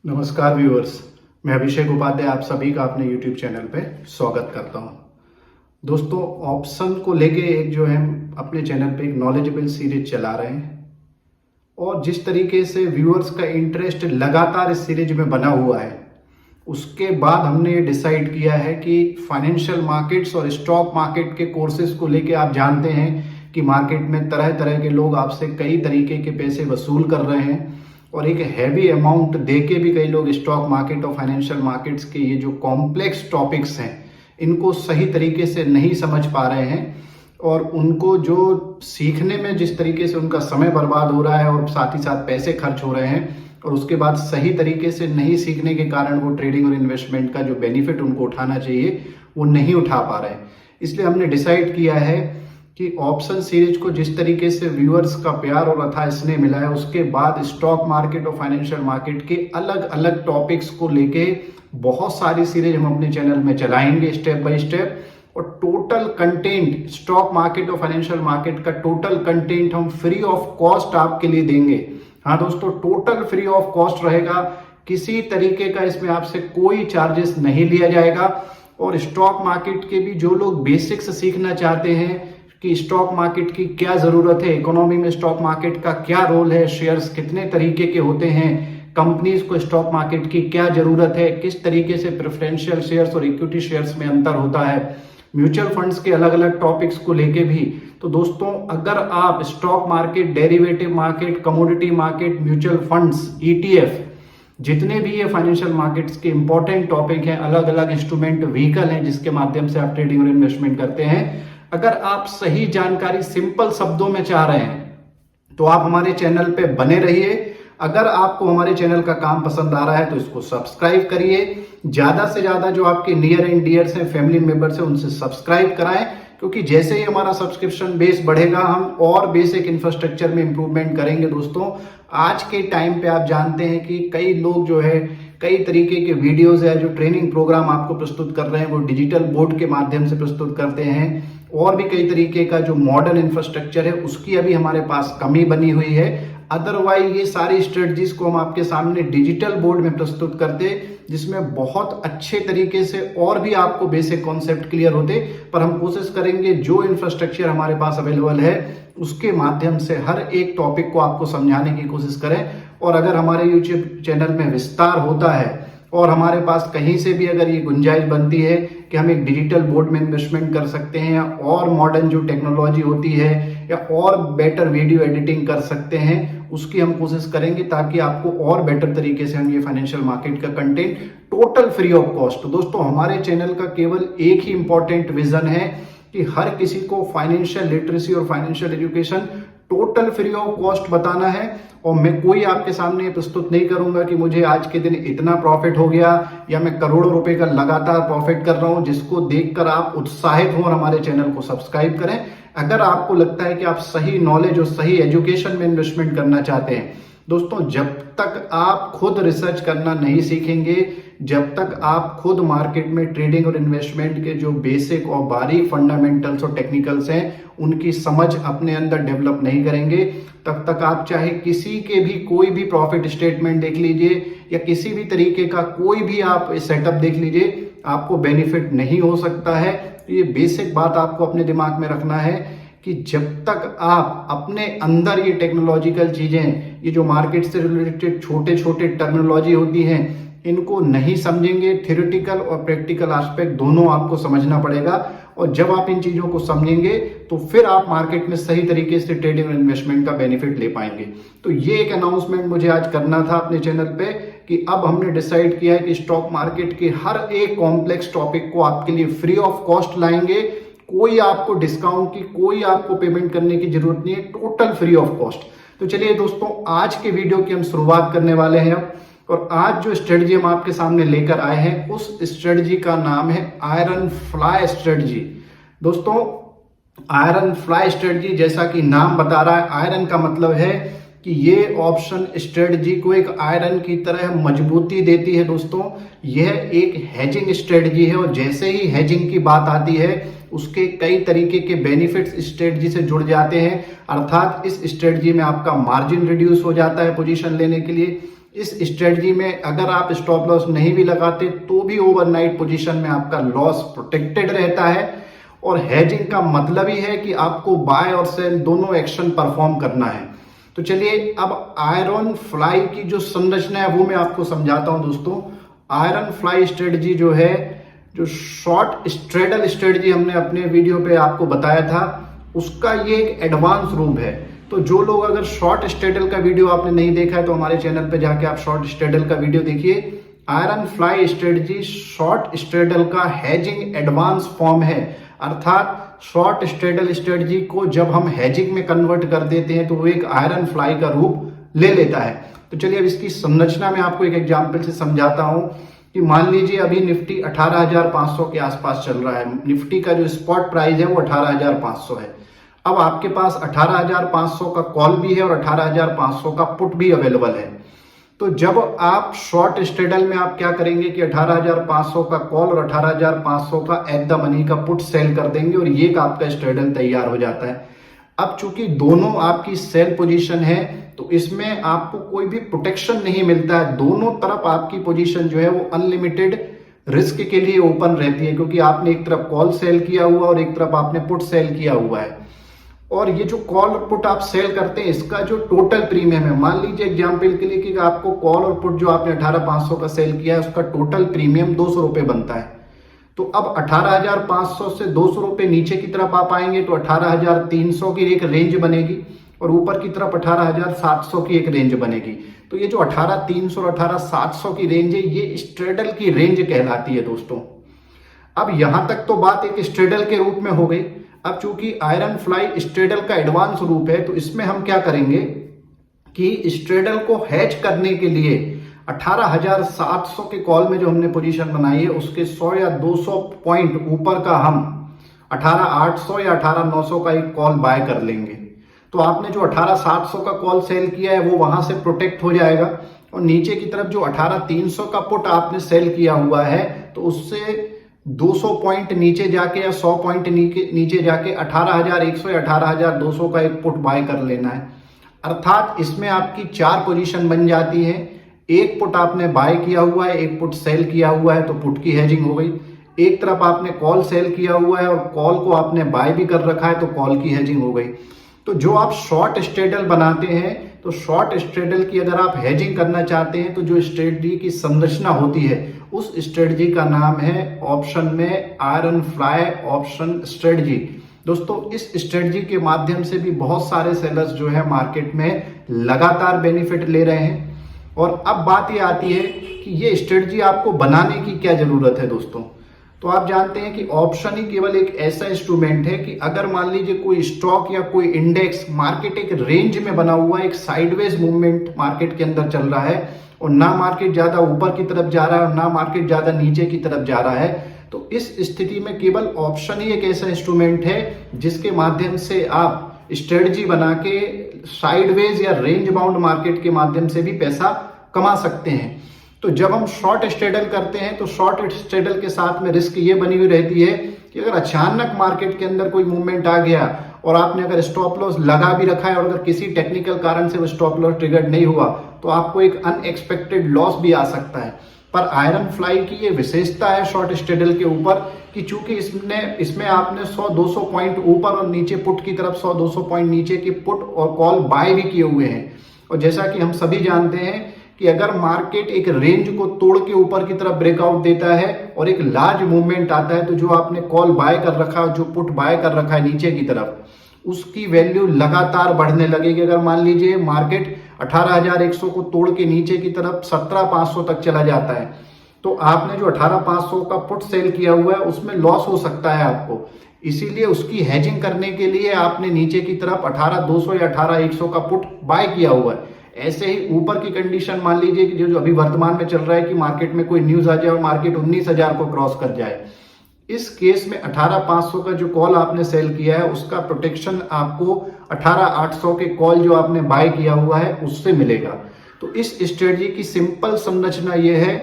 नमस्कार व्यूअर्स, मैं अभिषेक उपाध्याय आप सभी का अपने YouTube चैनल पे स्वागत करता हूं। दोस्तों, ऑप्शन को लेके एक जो है अपने चैनल पे एक नॉलेजेबल सीरीज चला रहे हैं और जिस तरीके से व्यूअर्स का इंटरेस्ट लगातार इस सीरीज में बना हुआ है, उसके बाद हमने ये डिसाइड किया है कि फाइनेंशियल मार्केट्स और स्टॉक मार्केट के कोर्सेज को लेके आप जानते हैं कि मार्केट में तरह तरह के लोग आपसे कई तरीके के पैसे वसूल कर रहे हैं और एक हैवी अमाउंट देके भी कई लोग स्टॉक मार्केट और फाइनेंशियल मार्केट्स के ये जो कॉम्प्लेक्स टॉपिक्स हैं इनको सही तरीके से नहीं समझ पा रहे हैं और उनको जो सीखने में जिस तरीके से उनका समय बर्बाद हो रहा है और साथ ही साथ पैसे खर्च हो रहे हैं और उसके बाद सही तरीके से नहीं सीखने के कारण वो ट्रेडिंग और इन्वेस्टमेंट का जो बेनिफिट उनको उठाना चाहिए वो नहीं उठा पा रहे हैं। इसलिए हमने डिसाइड किया है कि ऑप्शन सीरीज को जिस तरीके से व्यूअर्स का प्यार और अथाह स्नेह मिला है, उसके बाद स्टॉक मार्केट और फाइनेंशियल मार्केट के अलग अलग टॉपिक्स को लेके बहुत सारी सीरीज हम अपने चैनल में चलाएंगे स्टेप बाय स्टेप। और टोटल कंटेंट स्टॉक मार्केट और फाइनेंशियल मार्केट का टोटल कंटेंट हम फ्री ऑफ कॉस्ट आपके लिए देंगे। हाँ दोस्तों, टोटल फ्री ऑफ कॉस्ट रहेगा, किसी तरीके का इसमें आपसे कोई चार्जेस नहीं लिया जाएगा। और स्टॉक मार्केट के भी जो लोग बेसिक्स सीखना चाहते हैं कि स्टॉक मार्केट की क्या जरूरत है, इकोनॉमी में स्टॉक मार्केट का क्या रोल है, शेयर्स कितने तरीके के होते हैं, कंपनीज को स्टॉक मार्केट की क्या जरूरत है, किस तरीके से प्रेफरेंशियल शेयर्स और इक्विटी शेयर्स में अंतर होता है, म्यूचुअल फंड्स के अलग अलग टॉपिक्स को लेके भी। तो दोस्तों, अगर आप stock market, derivative market, commodity market, mutual funds, ETF, जितने भी ये फाइनेंशियल मार्केट्स के इंपॉर्टेंट टॉपिक हैं, अलग अलग इंस्ट्रूमेंट व्हीकल हैं जिसके माध्यम से आप ट्रेडिंग और इन्वेस्टमेंट करते हैं, अगर आप सही जानकारी सिंपल शब्दों में चाह रहे हैं तो आप हमारे चैनल पे बने रहिए। अगर आपको हमारे चैनल का काम पसंद आ रहा है तो इसको सब्सक्राइब करिए। ज्यादा से ज्यादा जो आपके नियर एंड डियर्स हैं, फैमिली मेंबर्स हैं, उनसे सब्सक्राइब कराएं, क्योंकि जैसे ही हमारा सब्सक्रिप्शन बेस बढ़ेगा हम और बेसिक इंफ्रास्ट्रक्चर में इंप्रूवमेंट करेंगे। दोस्तों, आज के टाइम पे आप जानते हैं कि कई लोग जो है कई तरीके के वीडियोज है, जो ट्रेनिंग प्रोग्राम आपको प्रस्तुत कर रहे हैं वो डिजिटल बोर्ड के माध्यम से प्रस्तुत करते हैं और भी कई तरीके का जो मॉडर्न इंफ्रास्ट्रक्चर है उसकी अभी हमारे पास कमी बनी हुई है। अदरवाइज ये सारी स्ट्रेटजीज को हम आपके सामने डिजिटल बोर्ड में प्रस्तुत करते जिसमें बहुत अच्छे तरीके से और भी आपको बेसिक कॉन्सेप्ट क्लियर होते, पर हम कोशिश करेंगे जो इंफ्रास्ट्रक्चर हमारे पास अवेलेबल है उसके माध्यम से हर एक टॉपिक को आपको समझाने की कोशिश करें। और अगर हमारे YouTube चैनल में विस्तार होता है और हमारे पास कहीं से भी अगर ये गुंजाइश बनती है कि हम एक डिजिटल बोर्ड में इन्वेस्टमेंट कर सकते हैं या और मॉडर्न जो टेक्नोलॉजी होती है या और बेटर वीडियो एडिटिंग कर सकते हैं, उसकी हम कोशिश करेंगे ताकि आपको और बेटर तरीके से हम ये फाइनेंशियल मार्केट का content total free of cost. तो दोस्तों, हमारे चैनल का केवल एक ही इंपॉर्टेंट विजन है कि हर किसी को फाइनेंशियल लिटरेसी और financial education total free of cost बताना है। और मैं कोई आपके सामने ये प्रस्तुत नहीं करूंगा कि मुझे आज के दिन इतना प्रॉफिट हो गया या मैं करोड़ों रुपए का लगातार प्रॉफिट कर रहा हूं जिसको देखकर आप उत्साहित हो और हमारे चैनल को सब्सक्राइब करें। अगर आपको लगता है कि आप सही नॉलेज और सही एजुकेशन में इन्वेस्टमेंट करना चाहते हैं, दोस्तों, जब तक आप खुद रिसर्च करना नहीं सीखेंगे, जब तक आप खुद मार्केट में ट्रेडिंग और इन्वेस्टमेंट के जो बेसिक और बारीक फंडामेंटल्स और टेक्निकल्स हैं उनकी समझ अपने अंदर डेवलप नहीं करेंगे, तब तक आप चाहे किसी के भी कोई भी प्रॉफिट स्टेटमेंट देख लीजिए या किसी भी तरीके का कोई भी आप सेटअप देख लीजिए, आपको बेनिफिट नहीं हो सकता है। तो ये बेसिक बात आपको अपने दिमाग में रखना है कि जब तक आप अपने अंदर ये टेक्नोलॉजिकल चीजें, ये जो मार्केट से रिलेटेड छोटे छोटे टर्मिनोलॉजी होती हैं, इनको नहीं समझेंगे, थ्योरेटिकल और प्रैक्टिकल एस्पेक्ट दोनों आपको समझना पड़ेगा। और जब आप इन चीजों को समझेंगे तो फिर आप मार्केट में सही तरीके से ट्रेडिंग और इन्वेस्टमेंट का बेनिफिट ले पाएंगे। तो ये एक अनाउंसमेंट मुझे आज करना था अपने चैनल पे कि अब हमने डिसाइड किया है कि स्टॉक मार्केट के हर एक कॉम्प्लेक्स टॉपिक को आपके लिए फ्री ऑफ कॉस्ट लाएंगे। कोई आपको डिस्काउंट की, कोई आपको पेमेंट करने की जरूरत नहीं है, टोटल फ्री ऑफ कॉस्ट। तो चलिए दोस्तों, आज के वीडियो की हम शुरुआत करने वाले हैं अब। और आज जो स्ट्रेटजी हम आपके सामने लेकर आए हैं उस स्ट्रेटजी का नाम है आयरन फ्लाई स्ट्रेटजी। दोस्तों, आयरन फ्लाई स्ट्रेटजी जैसा कि नाम बता रहा है, आयरन का मतलब है कि ये ऑप्शन स्ट्रेटजी को एक आयरन की तरह मजबूती देती है। दोस्तों, यह एक हेजिंग स्ट्रेटजी है और जैसे ही हेजिंग की बात आती है उसके कई तरीके के बेनिफिट्स स्ट्रेटजी से जुड़ जाते हैं। अर्थात इस स्ट्रेटजी में आपका मार्जिन रिड्यूस हो जाता है पोजीशन लेने के लिए, इस स्ट्रेटजी में अगर आप स्टॉप लॉस नहीं भी लगाते तो भी ओवरनाइट पोजीशन में आपका लॉस प्रोटेक्टेड रहता है। और हेजिंग का मतलब ही है कि आपको बाय और सेल दोनों एक्शन परफॉर्म करना है। तो चलिए अब आयरन फ्लाई की जो संरचना है वो मैं आपको समझाता हूं दोस्तों। आयरन फ्लाई स्ट्रेटजी जो है, जो शॉर्ट स्ट्रेडल स्ट्रेटजी हमने अपने वीडियो पे आपको बताया था, उसका ये एक एडवांस रूप है। तो जो लोग अगर शॉर्ट स्ट्रेडल का वीडियो आपने नहीं देखा है तो हमारे चैनल पे जाके आप शॉर्ट स्ट्रेडल का वीडियो देखिए। Iron fly strategy short straddle का हेजिंग एडवांस फॉर्म है, अर्थात शॉर्ट स्ट्रेडल स्ट्रेटजी को जब हम हेजिंग में कन्वर्ट कर देते हैं तो वो एक आयरन फ्लाई का रूप ले लेता है। तो चलिए अब इसकी संरचना में आपको एक एग्जांपल से समझाता हूं कि मान लीजिए अभी निफ्टी 18,500 के आसपास चल रहा है। निफ्टी का जो स्पॉट प्राइस है वो 18,500 है। अब आपके पास 18,500 का कॉल भी है और 18,500 का पुट भी अवेलेबल है। तो जब आप शॉर्ट स्ट्रेडल में आप क्या करेंगे कि 18,500 का कॉल और 18,500 का एट द मनी का पुट सेल कर देंगे और ये आपका स्ट्रेडल तैयार हो जाता है। अब चूंकि दोनों आपकी सेल पोजीशन है तो इसमें आपको कोई भी प्रोटेक्शन नहीं मिलता है। दोनों तरफ आपकी पोजीशन जो है वो अनलिमिटेड रिस्क के लिए ओपन रहती है, क्योंकि आपने एक तरफ कॉल सेल किया हुआ और एक तरफ आपने पुट सेल किया हुआ है। और ये जो कॉल और पुट आप सेल करते हैं इसका जो टोटल प्रीमियम है, मान लीजिए एग्जांपल के लिए कि आपको कॉल और पुट जो आपने 18,500 का सेल किया है उसका टोटल प्रीमियम 200 रुपए बनता है। तो अब 18,500 से 200 रुपए नीचे की तरफ आप आएंगे तो 18,300 की एक रेंज बनेगी और ऊपर की तरफ 18,700 की एक रेंज बनेगी। तो ये जो 18,300 और 18,700 की रेंज है ये स्ट्रेडल की रेंज कहलाती है दोस्तों। अब यहां तक तो बात एक स्ट्रेडल के रूप में हो गई। अब चूंकि आयरन फ्लाई स्ट्रेडल का एडवांस रूप है तो इसमें हम क्या करेंगे कि स्ट्रेडल को हैच करने के लिए 18,700 के कॉल में जो हमने पोजीशन बनाई है उसके 100 या 200 पॉइंट ऊपर का हम 18,800 या 18,900 का एक कॉल बाय कर लेंगे। तो आपने जो 18,700 का कॉल सेल किया है वो वहां से प्रोटेक्ट हो जाएगा और नीचे की तरफ जो 18,300 का पुट आपने सेल किया हुआ है तो उससे 200 पॉइंट नीचे जाके या 100 पॉइंट नीचे जाके 18,100 या 18,200 का एक पुट बाय कर लेना है। अर्थात इसमें आपकी 4 पोजीशन बन जाती है। एक पुट आपने बाय किया हुआ है, एक पुट सेल किया हुआ है तो पुट की हेजिंग हो गई। एक तरफ आपने कॉल सेल किया हुआ है और कॉल को आपने बाय भी कर रखा है तो कॉल की हेजिंग हो गई। तो जो आप शॉर्ट स्ट्रेडल बनाते हैं तो शॉर्ट स्ट्रेडल की अगर आप हेजिंग करना चाहते हैं तो जो स्ट्रेटजी की संरचना होती है उस स्ट्रेटजी का नाम है ऑप्शन में आयरन फ्लाई ऑप्शन स्ट्रेटजी। दोस्तों इस स्ट्रेटजी के माध्यम से भी बहुत सारे सेलर्स जो है मार्केट में लगातार बेनिफिट ले रहे हैं। और अब बात ये आती है कि ये स्ट्रेटजी आपको बनाने की क्या जरूरत है दोस्तों। तो आप जानते हैं कि ऑप्शन ही केवल एक ऐसा इंस्ट्रूमेंट है कि अगर मान लीजिए कोई स्टॉक या कोई इंडेक्स मार्केट एक रेंज में बना हुआ है, एक साइडवेज मूवमेंट मार्केट के अंदर चल रहा है और ना मार्केट ज्यादा ऊपर की तरफ जा रहा है और ना मार्केट ज्यादा नीचे की तरफ जा रहा है, तो इस स्थिति में केवल ऑप्शन ही एक ऐसा इंस्ट्रूमेंट है जिसके माध्यम से आप स्ट्रेटजी बना के साइडवेज या रेंज बाउंड मार्केट के माध्यम से भी पैसा कमा सकते हैं। तो जब हम शॉर्ट स्ट्रेडल करते हैं तो शॉर्ट स्ट्रेडल के साथ में रिस्क ये बनी हुई रहती है कि अगर अचानक मार्केट के अंदर कोई मूवमेंट आ गया और आपने अगर स्टॉप लॉस लगा भी रखा है और अगर किसी टेक्निकल कारण से वो स्टॉप लॉस ट्रिगर नहीं हुआ तो आपको एक अनएक्सपेक्टेड लॉस भी आ सकता है। पर आयरन फ्लाई की ये विशेषता है शॉर्ट स्ट्रेडल के ऊपर कि चूंकि इसमें आपने 100-200 पॉइंट ऊपर और नीचे पुट की तरफ 100-200 पॉइंट नीचे की पुट और कॉल बाय भी किए हुए हैं। और जैसा कि हम सभी जानते हैं कि अगर मार्केट एक रेंज को तोड़ के ऊपर की तरफ ब्रेकआउट देता है और एक लार्ज मूवमेंट आता है तो जो आपने कॉल बाय कर रखा है, जो पुट बाय कर रखा है नीचे की तरफ, उसकी वैल्यू लगातार बढ़ने लगेगी। अगर मान लीजिए मार्केट 18,100 को तोड़ के नीचे की तरफ 17,500 तक चला जाता है तो आपने जो 18,500 का पुट सेल किया हुआ है उसमें लॉस हो सकता है आपको। इसीलिए उसकी हेजिंग करने के लिए आपने नीचे की तरफ 18,200 या 18,100 का पुट बाय किया हुआ है। ऐसे ही ऊपर की कंडीशन मान लीजिए कि जो अभी वर्तमान में चल रहा है कि मार्केट में कोई न्यूज आ जाए और मार्केट 19,000 को क्रॉस कर जाए, इस केस में 18,500 का जो कॉल आपने सेल किया है उसका प्रोटेक्शन आपको 18,800 के कॉल जो आपने बाय किया हुआ है उससे मिलेगा। तो इस स्ट्रेटजी की सिंपल संरचना यह है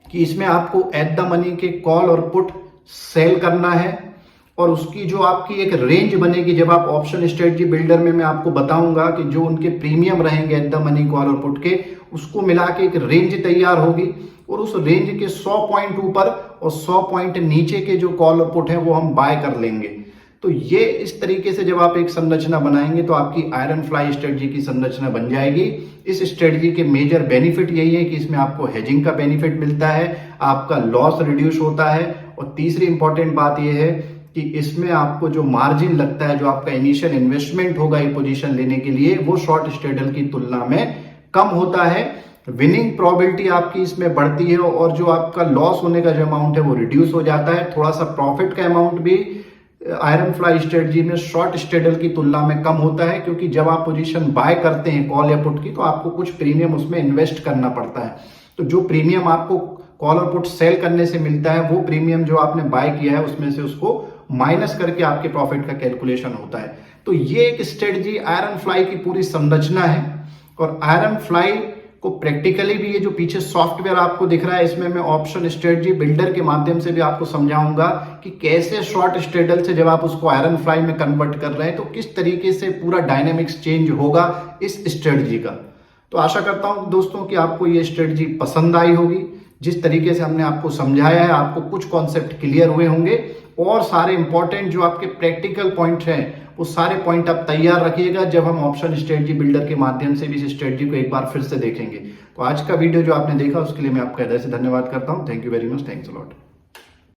कि इसमें आपको एट द मनी के कॉल और पुट सेल करना है और उसकी जो आपकी एक रेंज बनेगी जब आप ऑप्शन स्ट्रेटजी बिल्डर में मैं आपको बताऊंगा कि जो उनके प्रीमियम रहेंगे एट द मनी कॉल और पुट के, उसको मिला के एक रेंज तैयार होगी और उस रेंज के 100 पॉइंट ऊपर और 100 पॉइंट नीचे के जो कॉल और पुट है वो हम बाय कर लेंगे। तो ये इस तरीके से जब आप एक संरचना बनाएंगे तो आपकी आयरन फ्लाई स्ट्रेटजी की संरचना बन जाएगी। इस स्ट्रेटजी के मेजर बेनिफिट यही है कि इसमें आपको हेजिंग का बेनिफिट मिलता है, आपका लॉस रिड्यूस होता है और तीसरी इंपॉर्टेंट बात यह है कि इसमें आपको जो मार्जिन लगता है, जो आपका इनिशियल इन्वेस्टमेंट होगा ये पोजीशन लेने के लिए, वो शॉर्ट स्ट्रेडल की तुलना में कम होता है। विनिंग प्रोबेबिलिटी आपकी इसमें बढ़ती है और जो आपका लॉस होने का जो अमाउंट है वो रिड्यूस हो जाता है। थोड़ा सा प्रॉफिट का अमाउंट भी आयरन फ्लाई स्ट्रेटजी में शॉर्ट स्ट्रेडल की तुलना में कम होता है, क्योंकि जब आप पोजीशन बाय करते हैं कॉल या पुट की तो आपको कुछ प्रीमियम उसमें इन्वेस्ट करना पड़ता है। तो जो प्रीमियम आपको कॉल और पुट सेल करने से मिलता है वो प्रीमियम जो आपने बाय किया है उसमें से उसको माइनस करके आपके प्रॉफिट का कैलकुलेशन होता है। तो ये एक स्ट्रेटजी आयरन फ्लाई की पूरी संरचना है। और आयरन फ्लाई को प्रैक्टिकली भी ये जो पीछे सॉफ्टवेयर आपको दिख रहा है इसमें मैं ऑप्शन स्ट्रेटजी बिल्डर के माध्यम से भी आपको समझाऊंगा कि कैसे शॉर्ट स्ट्रेडल से जब आप उसको आयरन फ्लाई में कन्वर्ट कर रहे हैं तो किस तरीके से पूरा डायनेमिक्स चेंज होगा इस स्ट्रेटजी का। तो आशा करता हूं दोस्तों कि आपको ये स्ट्रेटजी पसंद आई होगी। जिस तरीके से हमने आपको समझाया है आपको कुछ कॉन्सेप्ट क्लियर हुए होंगे और सारे इंपॉर्टेंट जो आपके प्रैक्टिकल पॉइंट हैं वो सारे पॉइंट आप तैयार रखिएगा जब हम ऑप्शन स्ट्रेटजी बिल्डर के माध्यम से भी इस स्ट्रेटजी को एक बार फिर से देखेंगे। तो आज का वीडियो जो आपने देखा उसके लिए मैं आपका हृदय से धन्यवाद करता हूं। Thank you very much. Thanks a lot.